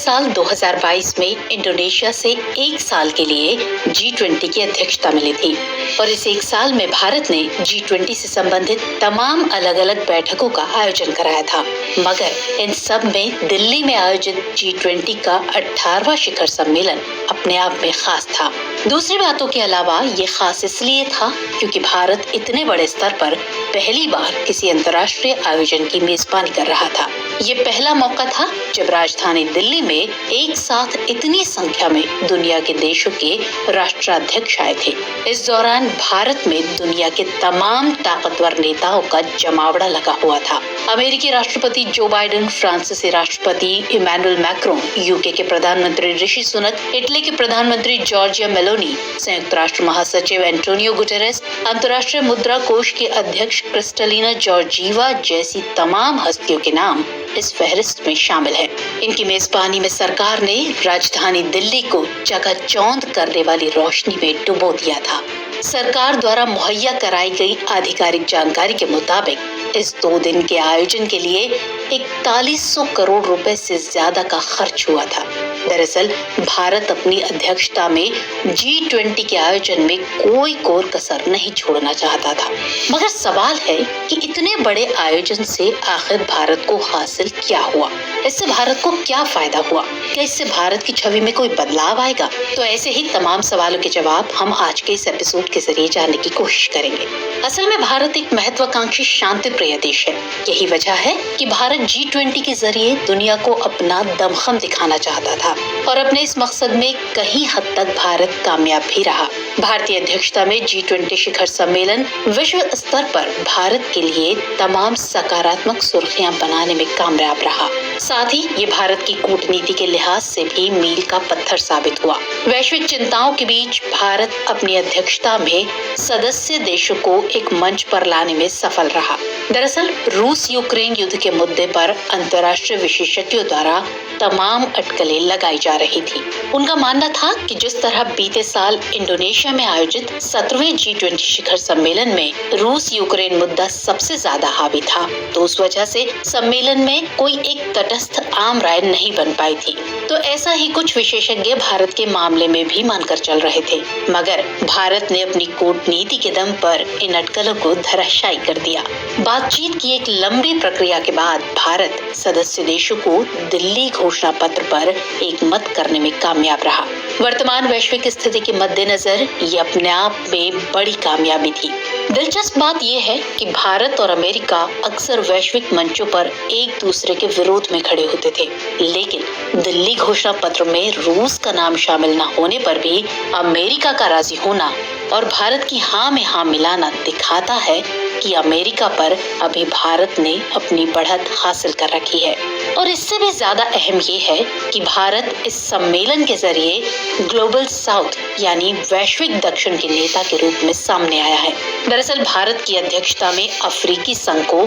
साल 2022 में इंडोनेशिया से एक साल के लिए G20 की अध्यक्षता मिली थी और इस एक साल में भारत ने G20 से संबंधित तमाम अलग अलग बैठकों का आयोजन कराया था। मगर इन सब में दिल्ली में आयोजित G20 का 18वां शिखर सम्मेलन अपने आप में खास था। दूसरी बातों के अलावा ये खास इसलिए था क्योंकि भारत इतने बड़े स्तर पर पहली बार किसी अंतर्राष्ट्रीय आयोजन की मेजबानी कर रहा था। ये पहला मौका था जब राजधानी दिल्ली में एक साथ इतनी संख्या में दुनिया के देशों के राष्ट्राध्यक्ष आए थे। इस दौरान भारत में दुनिया के तमाम ताकतवर नेताओं का जमावड़ा लगा हुआ था। अमेरिकी राष्ट्रपति जो बाइडेन, फ्रांसीसी राष्ट्रपति इमैनुअल मैक्रोन, यूके के प्रधानमंत्री ऋषि सुनक, इटली के प्रधानमंत्री जॉर्जिया मेलोनी, संयुक्त राष्ट्र महासचिव एंटोनियो गुटेरेस, अंतर्राष्ट्रीय मुद्रा कोष के अध्यक्ष क्रिस्टलिना जॉर्जीवा जैसी तमाम हस्तियों के नाम इस फहरिस्त में शामिल है। इनकी मेजबानी में सरकार ने राजधानी दिल्ली को चकाचौंध करने वाली रोशनी में डुबो दिया था। सरकार द्वारा मुहैया कराई गई आधिकारिक जानकारी के मुताबिक इस 2 दिन के आयोजन के लिए 4100 करोड़ रुपए से ज्यादा का खर्च हुआ था। दरअसल भारत अपनी अध्यक्षता में G20 के आयोजन में कोई कोर कसर नहीं छोड़ना चाहता था। मगर सवाल है कि इतने बड़े आयोजन से आखिर भारत को हासिल क्या हुआ? इससे भारत को क्या फायदा हुआ? क्या इससे भारत की छवि में कोई बदलाव आएगा? तो ऐसे ही तमाम सवालों के जवाब हम आज के इस एपिसोड के जरिए जानने की कोशिश करेंगे। असल में भारत एक महत्वाकांक्षी शांति प्रिय देश है। यही वजह है कि भारत G20 के जरिए दुनिया को अपना दमखम दिखाना चाहता था और अपने इस मकसद में कहीं हद तक भारत कामयाब भी रहा। भारतीय अध्यक्षता में G20 शिखर सम्मेलन विश्व स्तर पर भारत के लिए तमाम सकारात्मक सुर्खियां बनाने में कामयाब रहा। साथ ही ये भारत की कूटनीति के लिहाज से भी मील का पत्थर साबित हुआ। वैश्विक चिंताओं के बीच भारत अपनी अध्यक्षता में सदस्य देशों को एक मंच पर लाने में सफल रहा। दरअसल रूस यूक्रेन युद्ध के मुद्दे पर अंतर्राष्ट्रीय विशेषज्ञों द्वारा तमाम अटकलें लगाई जा रही थी। उनका मानना था कि जिस तरह बीते साल इंडोनेशिया में आयोजित 17वें G20 शिखर सम्मेलन में रूस यूक्रेन मुद्दा सबसे ज्यादा हावी था, तो उस वजह से सम्मेलन में कोई एक तटस्थ आम राय नहीं बन पाई थी। तो ऐसा ही कुछ विशेषज्ञ भारत के मामले में भी मानकर चल रहे थे। मगर भारत ने अपनी कूटनीति के दम पर इन अटकलों को धराशायी कर दिया। बातचीत की एक लंबी प्रक्रिया के बाद भारत सदस्य देशों को दिल्ली घोषणा पत्र पर एक मत करने में कामयाब रहा। वर्तमान वैश्विक स्थिति के मद्देनजर ये अपने आप में बड़ी कामयाबी थी। दिलचस्प बात यह है कि भारत और अमेरिका अक्सर वैश्विक मंचों पर एक दूसरे के विरोध में खड़े होते थे, लेकिन दिल्ली घोषणा पत्र में रूस का नाम शामिल न होने पर भी अमेरिका का राजी होना और भारत की हाँ में हाँ मिलाना दिखाता है कि अमेरिका पर अभी भारत ने अपनी बढ़त हासिल कर रखी है। और इससे भी ज्यादा अहम ये है कि भारत इस सम्मेलन के जरिए ग्लोबल साउथ यानी वैश्विक दक्षिण के नेता के रूप में सामने आया है। दरअसल भारत की अध्यक्षता में अफ्रीकी संघ को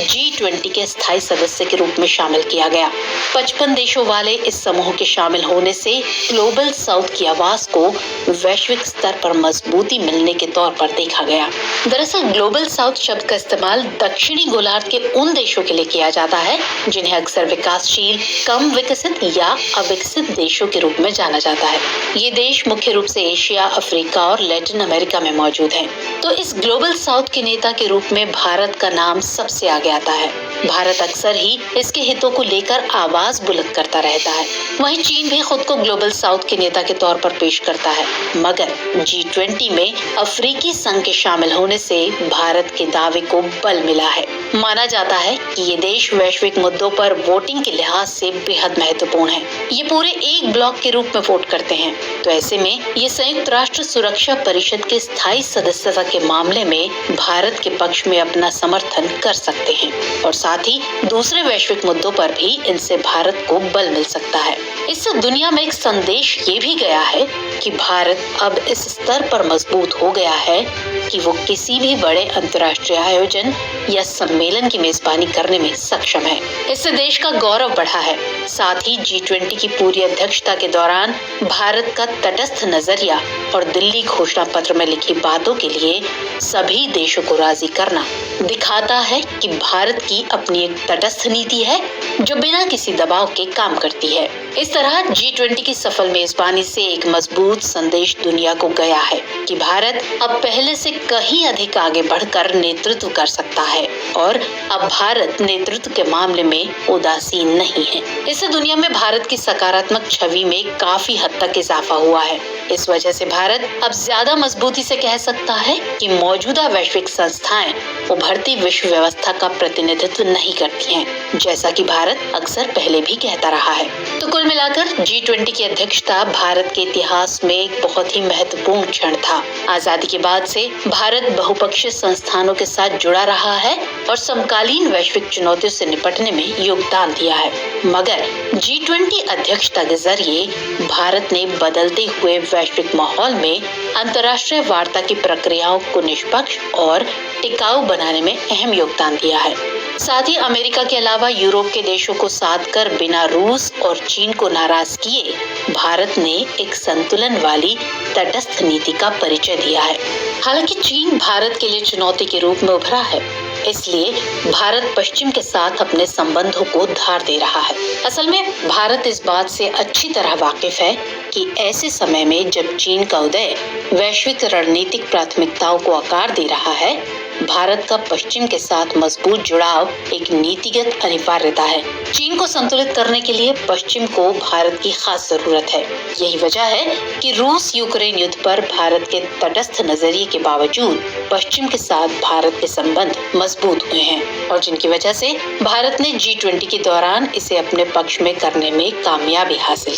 G20 के स्थायी सदस्य के रूप में शामिल किया गया। 55 देशों वाले इस समूह के शामिल होने से ग्लोबल साउथ की आवाज को वैश्विक स्तर पर मजबूती मिलने के तौर पर देखा गया। दरअसल ग्लोबल साउथ शब्द का इस्तेमाल दक्षिणी गोलार्ध के उन देशों के लिए किया जाता है जिन्हें अक्सर विकासशील, कम विकसित या अविकसित देशों के रूप में जाना जाता है। ये देश मुख्य रूप से एशिया, अफ्रीका और लैटिन अमेरिका में मौजूद हैं। तो इस ग्लोबल साउथ के नेता के रूप में भारत का नाम सबसे आगे आता है। भारत अक्सर ही इसके हितों को लेकर आवाज बुलंद करता रहता है। वहीं चीन भी खुद को ग्लोबल साउथ के नेता के तौर पर पेश करता है। मगर G20 में अफ्रीकी संघ के शामिल होने से भारत के दावे को बल मिला है। माना जाता है कि ये देश वैश्विक मुद्दों पर वोटिंग के लिहाज से बेहद महत्वपूर्ण है। ये पूरे एक ब्लॉक के रूप में वोट करते हैं, तो ऐसे में ये संयुक्त राष्ट्र सुरक्षा परिषद के स्थायी सदस्यता के मामले में भारत के पक्ष में अपना समर्थन कर सकते हैं और साथ ही दूसरे वैश्विक मुद्दों पर भी इनसे भारत को बल मिल सकता है। इससे दुनिया में एक संदेश ये भी गया है कि भारत अब इस स्तर पर मजबूत हो गया है कि वो किसी भी बड़े अंतर्राष्ट्रीय आयोजन या सम्मेलन की मेजबानी करने में सक्षम है। इससे देश का गौरव बढ़ा है। साथ ही G20 की पूरी अध्यक्षता के दौरान भारत भारत का तटस्थ नजरिया और दिल्ली घोषणा पत्र में लिखी बातों के लिए सभी देशों को राजी करना दिखाता है कि भारत की अपनी एक तटस्थ नीति है जो बिना किसी दबाव के काम करती है। इस तरह G20 की सफल मेजबानी से एक मजबूत संदेश दुनिया को गया है कि भारत अब पहले से कहीं अधिक आगे बढ़कर नेतृत्व कर सकता है और अब भारत नेतृत्व के मामले में उदासीन नहीं है। इससे दुनिया में भारत की सकारात्मक छवि में काफी हद तक इजाफा हुआ है। इस वजह से भारत अब ज्यादा मजबूती से कह सकता है कि मौजूदा वैश्विक संस्थाएं उभरती विश्व व्यवस्था का प्रतिनिधित्व नहीं करती हैं, जैसा कि भारत अक्सर पहले भी कहता रहा है। तो कुल मिलाकर G20 की अध्यक्षता भारत के इतिहास में एक बहुत ही महत्वपूर्ण क्षण था। आजादी के बाद से भारत बहुपक्षीय संस्थानों के साथ जुड़ा रहा है और समकालीन वैश्विक चुनौतियों से निपटने में योगदान दिया है। मगर G20 अध्यक्षता के जरिए भारत ने बदलते हुए वैश्विक माहौल में अंतर्राष्ट्रीय वार्ता की प्रक्रियाओं को निष्पक्ष और टिकाऊ बनाने में अहम योगदान दिया है। साथ ही अमेरिका के अलावा यूरोप के देशों को साथ कर बिना रूस और चीन को नाराज किए भारत ने एक संतुलन वाली तटस्थ नीति का परिचय दिया है। हालांकि चीन भारत के लिए चुनौती के रूप में उभरा है, इसलिए भारत पश्चिम के साथ अपने संबंधों को धार दे रहा है। असल में भारत इस बात से अच्छी तरह वाकिफ है कि ऐसे समय में जब चीन का उदय वैश्विक रणनीतिक प्राथमिकताओं को आकार दे रहा है, भारत का पश्चिम के साथ मजबूत जुड़ाव एक नीतिगत अनिवार्यता है। चीन को संतुलित करने के लिए पश्चिम को भारत की खास जरूरत है। यही वजह है कि रूस यूक्रेन युद्ध पर भारत के तटस्थ नजरिए के बावजूद पश्चिम के साथ भारत के संबंध मजबूत हुए हैं और जिनकी वजह से भारत ने G20 के दौरान इसे अपने पक्ष में करने में कामयाबी हासिल